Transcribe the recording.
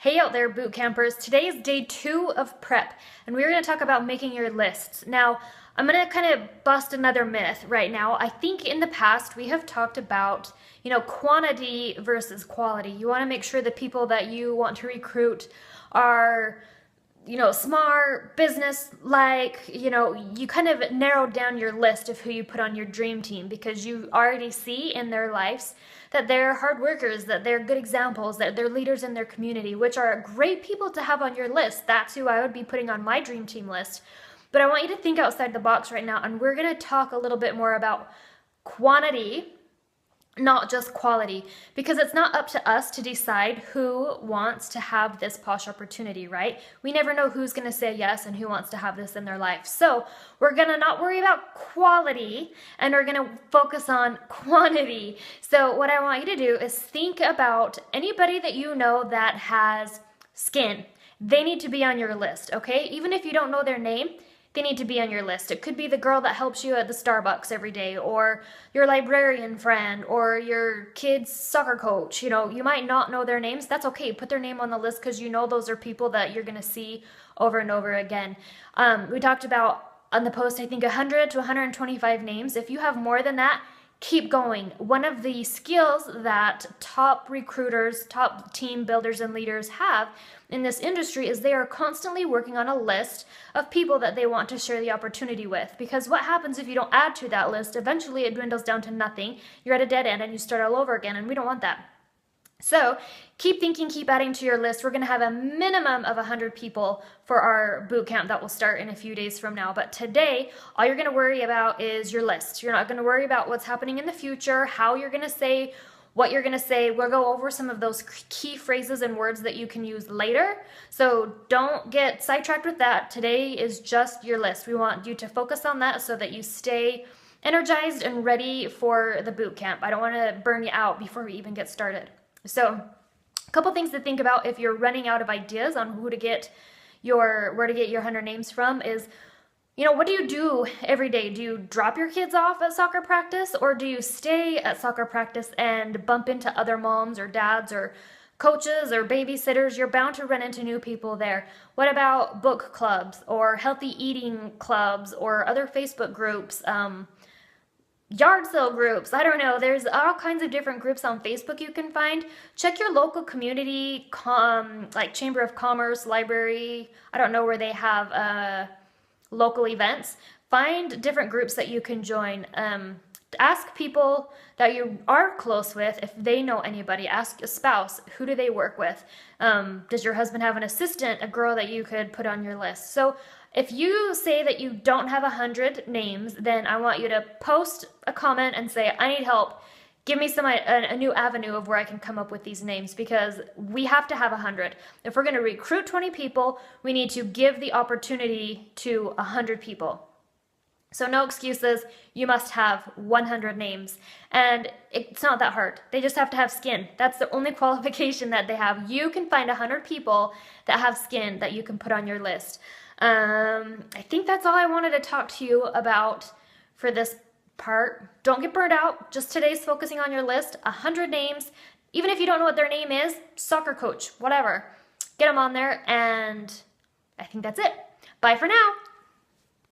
Hey out there, boot campers. Today is day 2 of prep, and we're going to talk about making your lists. Now, I'm going to kind of bust another myth right now. I think in the past we have talked about, quantity versus quality. You want to make sure the people that you want to recruit are smart, business like, you kind of narrowed down your list of who you put on your dream team because you already see in their lives that they're hard workers, that they're good examples, that they're leaders in their community, which are great people to have on your list. That's who I would be putting on my dream team list. But I want you to think outside the box right now, and we're going to talk a little bit more about quantity, not just quality, because it's not up to us to decide who wants to have this posh opportunity, right? We never know who's going to say yes and who wants to have this in their life. So we're going to not worry about quality and we're going to focus on quantity. So what I want you to do is think about anybody that you know that has skin. They need to be on your list, okay? Even if you don't know their name, they need to be on your list. It could be the girl that helps you at the Starbucks every day, or your librarian friend, or your kid's soccer coach. You might not know their names. That's okay. Put their name on the list because those are people that you're going to see over and over again. We talked about on the post, I think 100 to 125 names. If you have more than that, keep going. One of the skills that top recruiters, top team builders and leaders have in this industry is they are constantly working on a list of people that they want to share the opportunity with. Because what happens if you don't add to that list? Eventually it dwindles down to nothing. You're at a dead end and you start all over again, and we don't want that. So keep thinking, keep adding to your list. We're going to have a minimum of 100 people for our boot camp that will start in a few days from now. But today, all you're going to worry about is your list. You're not going to worry about what's happening in the future, how you're going to say what you're going to say. We'll go over some of those key phrases and words that you can use later. So don't get sidetracked with that. Today is just your list. We want you to focus on that so that you stay energized and ready for the boot camp. I don't want to burn you out before we even get started. So a couple things to think about if you're running out of ideas on where to get your 100 names from is, what do you do every day? Do you drop your kids off at soccer practice, or do you stay at soccer practice and bump into other moms or dads or coaches or babysitters? You're bound to run into new people there. What about book clubs or healthy eating clubs or other Facebook groups? Yard sale groups. I don't know. There's all kinds of different groups on Facebook you can find. Check your local community, like Chamber of Commerce, library. I don't know where they have local events. Find different groups that you can join. Ask people that you are close with if they know anybody. Ask a spouse, who do they work with? Does your husband have an assistant, a girl that you could put on your list? So if you say that you don't have 100 names, then I want you to post a comment and say, I need help. Give me a new avenue of where I can come up with these names, because we have to have 100. If we're going to recruit 20 people, we need to give the opportunity to 100 people. So no excuses. You must have 100 names. And it's not that hard. They just have to have skin. That's the only qualification that they have. You can find 100 people that have skin that you can put on your list. I think that's all I wanted to talk to you about for this part. Don't get burned out. Just today's focusing on your list. 100 names. Even if you don't know what their name is, soccer coach, whatever. Get them on there, and I think that's it. Bye for now.